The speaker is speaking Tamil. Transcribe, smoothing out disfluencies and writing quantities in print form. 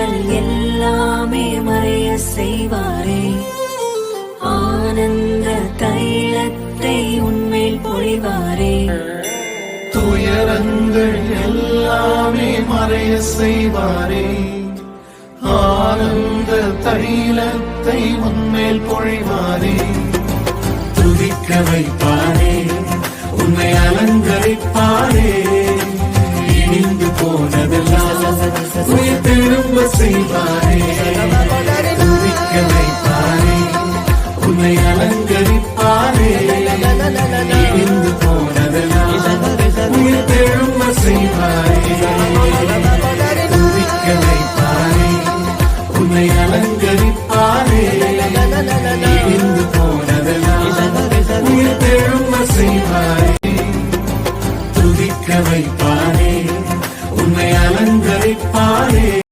துயரங்கள் எல்லாமே மறைய செய்வாரே. ஆனந்த தைலத்தை உன்மேல் பொழிவாரே. துயரங்கள் எல்லாமே மறைய செய்வாரே. ஆனந்த தைலத்தை உன்மேல் பொழிவாரே. துதிக்க வைப்பாரே, உன்னை அலங்கரிப்பாரே. இனிந்து போனதெல்லாம் உயிர் திரும்ப செய்வாரே. துதிக்க வைப்பாரே, உன்னை அலங்கரிப்பாரே. இனிந்து போனதெல்லாம் உயிர் திரும்ப செய்வாரே. துதிக்க வைப்பாரே, உன்னை அலங்கரிப்பாரே. இனிந்து போனதெல்லாம் உயிர் திரும்ப செய்வாரே. துதிக்க வைப்பாரே, உன்னை அலங்கரிப்பாரே.